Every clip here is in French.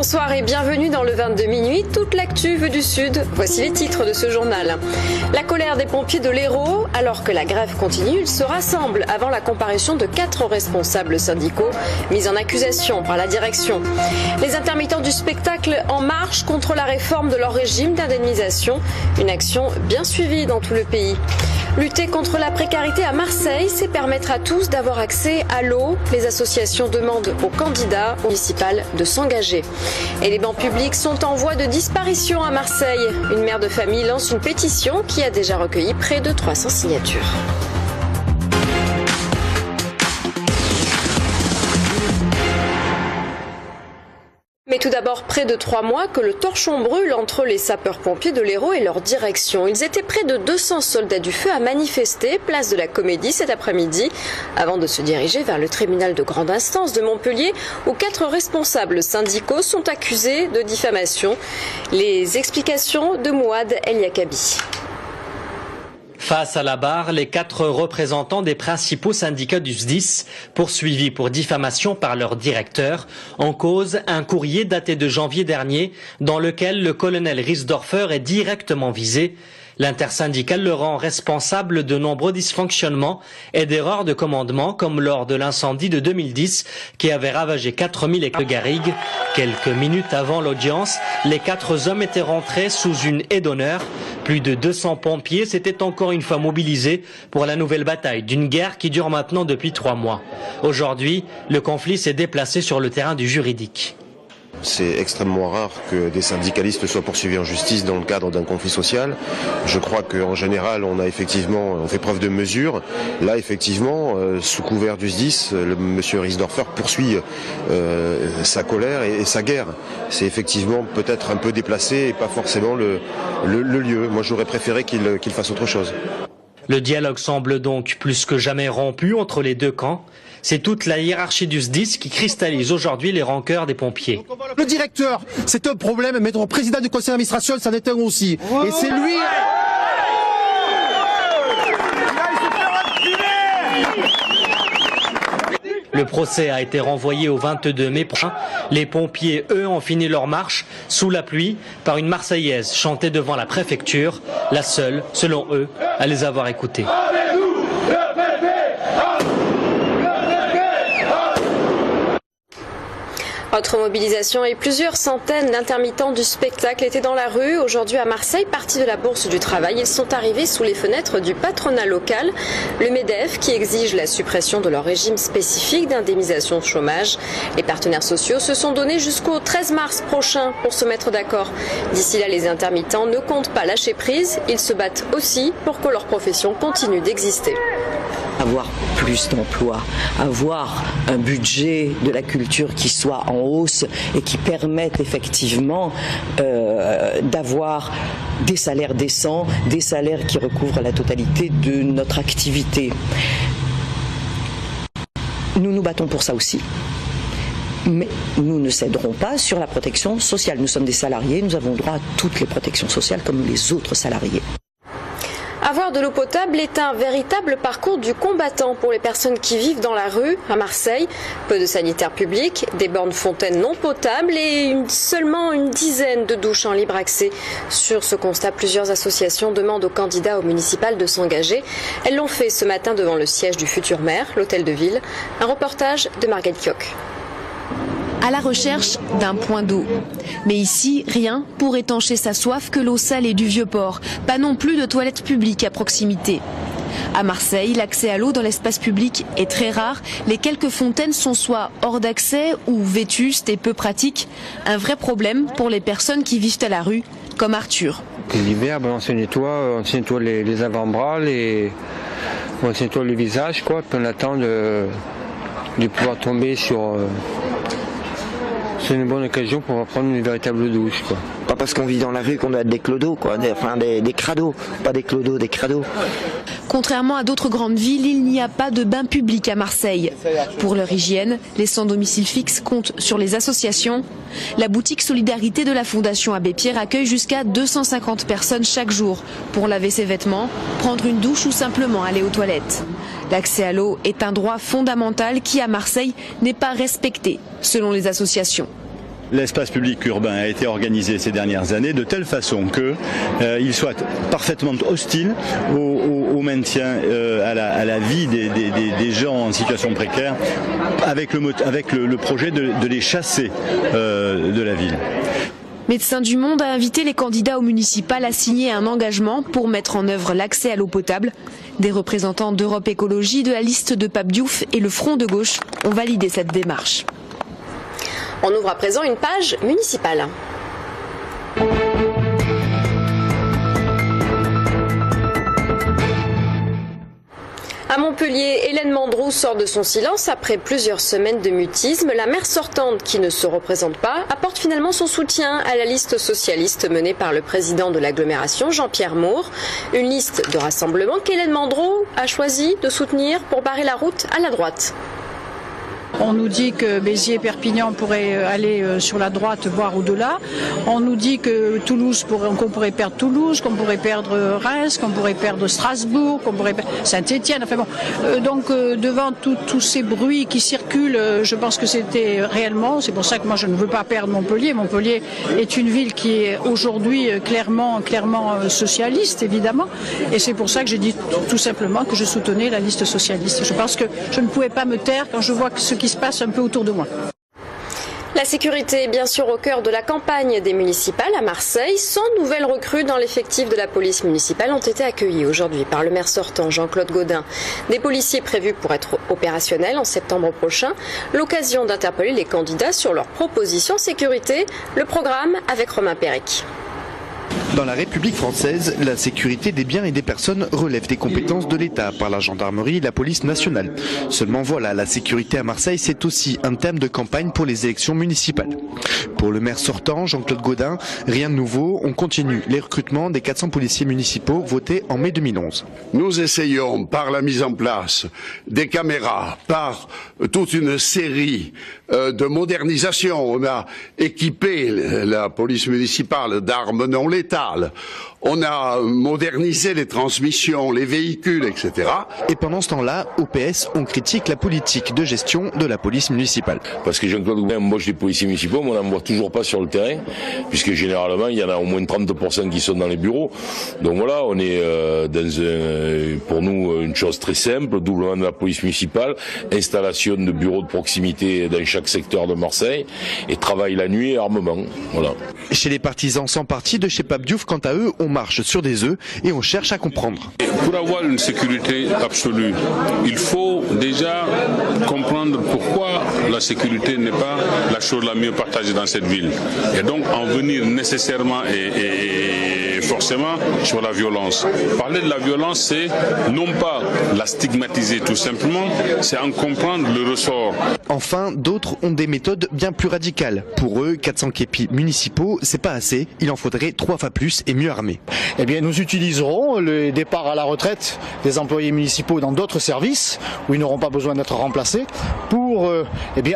Bonsoir et bienvenue dans le 22 minuit, toute l'actu vue du Sud. Voici les titres de ce journal. La colère des pompiers de l'Hérault, alors que la grève continue, ils se rassemblent avant la comparution de 4 responsables syndicaux mis en accusation par la direction. Les intermittents du spectacle en marche contre la réforme de leur régime d'indemnisation, une action bien suivie dans tout le pays. Lutter contre la précarité à Marseille, c'est permettre à tous d'avoir accès à l'eau. Les associations demandent aux candidats municipaux de s'engager. Et les bancs publics sont en voie de disparition à Marseille. Une mère de famille lance une pétition qui a déjà recueilli près de 300 signatures. Mais tout d'abord, près de 3 mois que le torchon brûle entre les sapeurs-pompiers de l'Hérault et leur direction. Ils étaient près de 200 soldats du feu à manifester, place de la Comédie cet après-midi, avant de se diriger vers le tribunal de grande instance de Montpellier, où 4 responsables syndicaux sont accusés de diffamation. Les explications de Mouad El Yakabi. Face à la barre, les 4 représentants des principaux syndicats du SDIS, poursuivis pour diffamation par leur directeur, en cause un courrier daté de janvier dernier dans lequel le colonel Riesdorfer est directement visé. L'intersyndicale le rend responsable de nombreux dysfonctionnements et d'erreurs de commandement, comme lors de l'incendie de 2010 qui avait ravagé 4000 hectares de garrigues. Quelques minutes avant l'audience, les 4 hommes étaient rentrés sous une haie d'honneur. Plus de 200 pompiers s'étaient encore une fois mobilisés pour la nouvelle bataille d'une guerre qui dure maintenant depuis 3 mois. Aujourd'hui, le conflit s'est déplacé sur le terrain du juridique. C'est extrêmement rare que des syndicalistes soient poursuivis en justice dans le cadre d'un conflit social. Je crois qu'en général, on fait preuve de mesure. Là, effectivement, sous couvert du SDIS, monsieur Riesdorfer poursuit sa colère et sa guerre. C'est effectivement peut-être un peu déplacé et pas forcément le lieu. Moi, j'aurais préféré qu'il fasse autre chose. Le dialogue semble donc plus que jamais rompu entre les 2 camps. C'est toute la hiérarchie du SDIS qui cristallise aujourd'hui les rancœurs des pompiers. Le directeur, c'est un problème, mais notre président du conseil d'administration, c'en est un aussi. Et c'est lui... Le procès a été renvoyé au 22 mai prochain. Les pompiers, eux, ont fini leur marche sous la pluie par une Marseillaise chantée devant la préfecture, la seule, selon eux, à les avoir écoutés. Autre mobilisation et plusieurs centaines d'intermittents du spectacle étaient dans la rue. Aujourd'hui à Marseille, partis de la Bourse du Travail, ils sont arrivés sous les fenêtres du patronat local, le MEDEF, qui exige la suppression de leur régime spécifique d'indemnisation chômage. Les partenaires sociaux se sont donnés jusqu'au 13 mars prochain pour se mettre d'accord. D'ici là, les intermittents ne comptent pas lâcher prise. Ils se battent aussi pour que leur profession continue d'exister. Avoir plus d'emplois, avoir un budget de la culture qui soit en hausse et qui permette effectivement d'avoir des salaires décents, des salaires qui recouvrent la totalité de notre activité. Nous nous battons pour ça aussi. Mais nous ne céderons pas sur la protection sociale. Nous sommes des salariés, nous avons droit à toutes les protections sociales comme les autres salariés. Avoir de l'eau potable est un véritable parcours du combattant pour les personnes qui vivent dans la rue à Marseille. Peu de sanitaires publics, des bornes fontaines non potables et seulement une dizaine de douches en libre accès. Sur ce constat, plusieurs associations demandent aux candidats au municipal de s'engager. Elles l'ont fait ce matin devant le siège du futur maire, l'hôtel de ville. Un reportage de Marguerite Kioch. À la recherche d'un point d'eau. Mais ici, rien pour étancher sa soif que l'eau salée du Vieux-Port. Pas non plus de toilettes publiques à proximité. À Marseille, l'accès à l'eau dans l'espace public est très rare. Les quelques fontaines sont soit hors d'accès ou vétustes et peu pratiques. Un vrai problème pour les personnes qui vivent à la rue, comme Arthur. L'hiver, on se nettoie les avant-bras, on se nettoie le visage, puis on attend de pouvoir tomber sur... C'est une bonne occasion pour prendre une véritable douche, Pas parce qu'on vit dans la rue qu'on doit être des clodos, des crados, pas des clodos, des crados. Contrairement à d'autres grandes villes, il n'y a pas de bain public à Marseille. Pour leur hygiène, les sans domicile fixe comptent sur les associations. La boutique Solidarité de la Fondation Abbé Pierre accueille jusqu'à 250 personnes chaque jour pour laver ses vêtements, prendre une douche ou simplement aller aux toilettes. L'accès à l'eau est un droit fondamental qui, à Marseille, n'est pas respecté, selon les associations. l'espace public urbain a été organisé ces dernières années de telle façon qu'il soit parfaitement hostile au maintien, à la vie des gens en situation précaire, avec le projet de les chasser de la ville. Médecins du Monde a invité les candidats au municipal à signer un engagement pour mettre en œuvre l'accès à l'eau potable. Des représentants d'Europe Écologie, de la liste de Pape Diouf et le Front de gauche ont validé cette démarche. On ouvre à présent une page municipale. À Montpellier, Hélène Mandroux sort de son silence après plusieurs semaines de mutisme. La maire sortante, qui ne se représente pas, apporte finalement son soutien à la liste socialiste menée par le président de l'agglomération, Jean-Pierre Moore. Une liste de rassemblement qu'Hélène Mandroux a choisi de soutenir pour barrer la route à la droite. On nous dit que Béziers et Perpignan pourraient aller sur la droite, voire au-delà. On nous dit que qu'on pourrait perdre Toulouse, qu'on pourrait perdre Reims, qu'on pourrait perdre Strasbourg, qu'on pourrait perdre Saint-Étienne. Enfin bon, donc devant tous ces bruits qui circulent, je pense que c'était réellement, c'est pour ça que moi je ne veux pas perdre Montpellier. Montpellier est une ville qui est aujourd'hui clairement socialiste, évidemment. Et c'est pour ça que j'ai dit tout simplement que je soutenais la liste socialiste. Je pense que je ne pouvais pas me taire quand je vois ce qui se passe un peu autour de moi. La sécurité est bien sûr au cœur de la campagne des municipales à Marseille. 100 nouvelles recrues dans l'effectif de la police municipale ont été accueillies aujourd'hui par le maire sortant Jean-Claude Gaudin. Des policiers prévus pour être opérationnels en septembre prochain. L'occasion d'interpeller les candidats sur leurs propositions sécurité. Le programme avec Romain Péric. Dans la République française, la sécurité des biens et des personnes relève des compétences de l'État par la gendarmerie et la police nationale. Seulement voilà, la sécurité à Marseille, c'est aussi un thème de campagne pour les élections municipales. Pour le maire sortant, Jean-Claude Gaudin, rien de nouveau, on continue les recrutements des 400 policiers municipaux votés en mai 2011. Nous essayons, par la mise en place des caméras, par toute une série de modernisation, on a équipé la police municipale d'armes non létales, on a modernisé les transmissions, les véhicules, etc. Et pendant ce temps-là, au PS, on critique la politique de gestion de la police municipale. Parce que Jean-Claude Gaudin embauche des policiers municipaux, mais on n'en voit toujours pas sur le terrain, puisque généralement, il y en a au moins 30% qui sont dans les bureaux. Donc voilà, on est pour nous, une chose très simple, doublement de la police municipale, installation de bureaux de proximité dans chaque secteur de Marseille, et travail la nuit et armement. Voilà. Chez les partisans sans parti de chez Pape Diouf, quant à eux, on marche sur des œufs et on cherche à comprendre. Pour avoir une sécurité absolue, il faut déjà comprendre pourquoi la sécurité n'est pas la chose la mieux partagée dans cette ville. Et donc en venir nécessairement et forcément sur la violence. Parler de la violence, c'est non pas la stigmatiser tout simplement, c'est en comprendre le ressort. Enfin, d'autres ont des méthodes bien plus radicales. Pour eux, 400 képis municipaux, c'est pas assez. Il en faudrait 3 fois plus et mieux armés. Eh bien, nous utiliserons le départ à la retraite des employés municipaux dans d'autres services où ils n'auront pas besoin d'être remplacés pour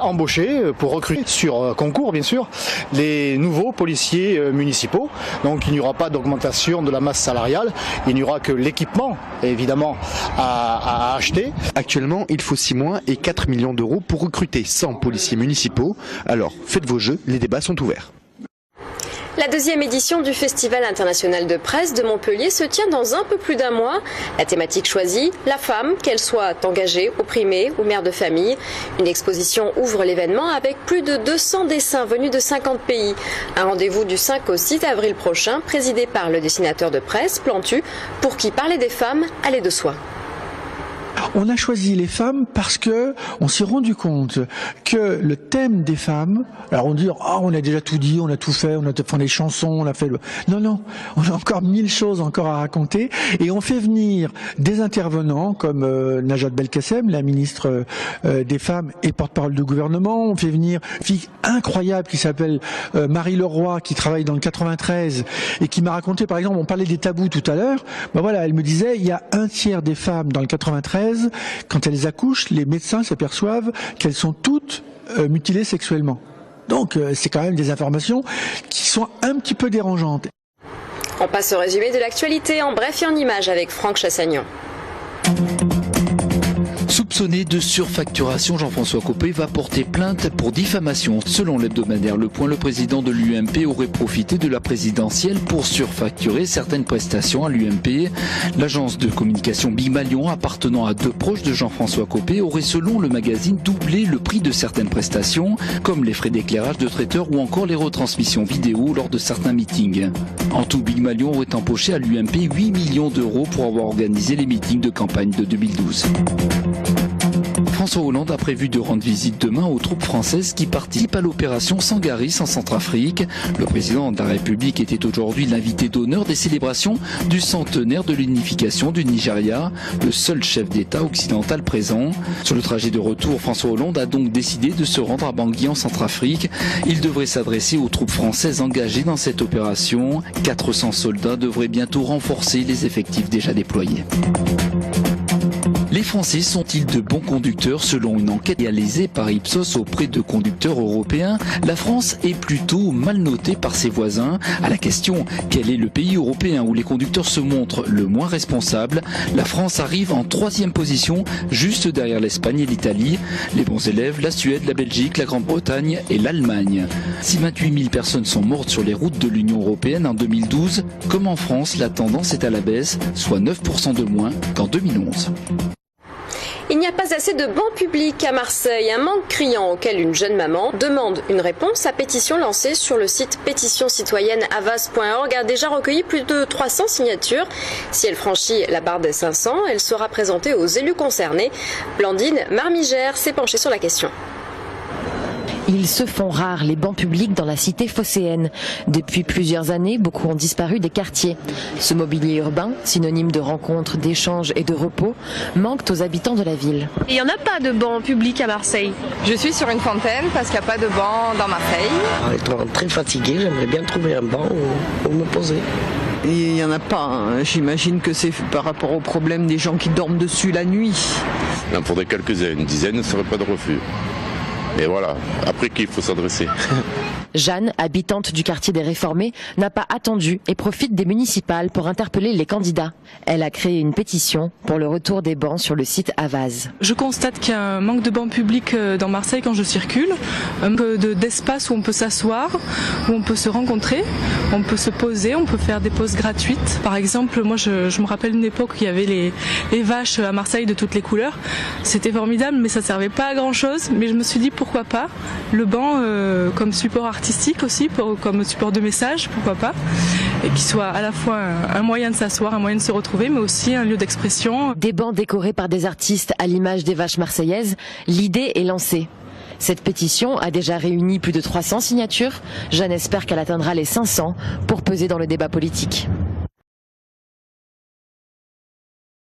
embaucher, pour recruter sur concours, bien sûr, les nouveaux policiers municipaux. Donc, il n'y aura pas d'augmentation de la masse salariale. Il n'y aura que l'équipement, évidemment, à acheter. Actuellement, il faut 6 mois et 4 millions d'euros pour recruter 100 policiers municipaux. Alors, faites vos jeux, les débats sont ouverts. La deuxième édition du Festival international de presse de Montpellier se tient dans un peu plus d'un mois. La thématique choisie, la femme, qu'elle soit engagée, opprimée ou mère de famille. Une exposition ouvre l'événement avec plus de 200 dessins venus de 50 pays. Un rendez-vous du 5 au 6 avril prochain, présidé par le dessinateur de presse, Plantu, pour qui parler des femmes allait de soi. On a choisi les femmes parce que on s'est rendu compte que le thème des femmes, alors on dit on a déjà tout dit, on a tout fait, on a fait des chansons, on a fait non, on a encore 1000 choses encore à raconter et on fait venir des intervenants comme Najat Belkacem, la ministre des femmes et porte-parole du gouvernement. On fait venir une fille incroyable qui s'appelle Marie Leroy, qui travaille dans le 93 et qui m'a raconté, par exemple, on parlait des tabous tout à l'heure. Ben voilà, elle me disait il y a un tiers des femmes dans le 93. Quand elles accouchent, les médecins s'aperçoivent qu'elles sont toutes mutilées sexuellement. Donc c'est quand même des informations qui sont un petit peu dérangeantes. On passe au résumé de l'actualité en bref et en images avec Franck Chassagnon. Soupçonné de surfacturation, Jean-François Copé va porter plainte pour diffamation. Selon l'hebdomadaire Le Point, le président de l'UMP aurait profité de la présidentielle pour surfacturer certaines prestations à l'UMP. L'agence de communication Bigmalion, appartenant à deux proches de Jean-François Copé, aurait selon le magazine doublé le prix de certaines prestations, comme les frais d'éclairage de traiteurs ou encore les retransmissions vidéo lors de certains meetings. En tout, Bigmalion aurait empoché à l'UMP 8 millions d'euros pour avoir organisé les meetings de campagne de 2012. François Hollande a prévu de rendre visite demain aux troupes françaises qui participent à l'opération Sangaris en Centrafrique. Le président de la République était aujourd'hui l'invité d'honneur des célébrations du centenaire de l'unification du Nigeria, le seul chef d'État occidental présent. Sur le trajet de retour, François Hollande a donc décidé de se rendre à Bangui en Centrafrique. Il devrait s'adresser aux troupes françaises engagées dans cette opération. 400 soldats devraient bientôt renforcer les effectifs déjà déployés. Les Français sont-ils de bons conducteurs? Selon une enquête réalisée par Ipsos auprès de conducteurs européens, la France est plutôt mal notée par ses voisins. À la question « Quel est le pays européen où les conducteurs se montrent le moins responsables ?», la France arrive en 3e position, juste derrière l'Espagne et l'Italie. Les bons élèves, la Suède, la Belgique, la Grande-Bretagne et l'Allemagne. Si 28 000 personnes sont mortes sur les routes de l'Union européenne en 2012, comme en France, la tendance est à la baisse, soit 9% de moins qu'en 2011. Il n'y a pas assez de bancs publics à Marseille, un manque criant auquel une jeune maman demande une réponse à pétition lancée sur le site pétitionscitoyenneavas.org a déjà recueilli plus de 300 signatures. Si elle franchit la barre des 500, elle sera présentée aux élus concernés. Blandine Marmigère s'est penchée sur la question. Ils se font rares, les bancs publics dans la cité phocéenne. Depuis plusieurs années, beaucoup ont disparu des quartiers. Ce mobilier urbain, synonyme de rencontres, d'échanges et de repos, manque aux habitants de la ville. Il n'y en a pas de bancs publics à Marseille. Je suis sur une fontaine parce qu'il n'y a pas de banc dans Marseille. En étant très fatigué, j'aimerais bien trouver un banc où me poser. Il n'y en a pas, hein. J'imagine que c'est par rapport au problème des gens qui dorment dessus la nuit. Il en faudrait quelques-uns, une dizaine ne serait pas de refus. Et voilà, après qui il faut s'adresser. Jeanne, habitante du quartier des Réformés, n'a pas attendu et profite des municipales pour interpeller les candidats. Elle a créé une pétition pour le retour des bancs sur le site Avaz. Je constate qu'il y a un manque de bancs publics dans Marseille quand je circule, un peu d'espace où on peut s'asseoir, où on peut se rencontrer, on peut se poser, on peut faire des pauses gratuites. Par exemple, moi je me rappelle une époque où il y avait les vaches à Marseille de toutes les couleurs. C'était formidable, mais ça servait pas à grand chose. Mais je me suis dit pourquoi pas le banc comme support artistique aussi, comme support de message, pourquoi pas, et qui soit à la fois un moyen de s'asseoir, un moyen de se retrouver, mais aussi un lieu d'expression. Des bancs décorés par des artistes à l'image des vaches marseillaises, l'idée est lancée. Cette pétition a déjà réuni plus de 300 signatures. Jeanne espère qu'elle atteindra les 500 pour peser dans le débat politique.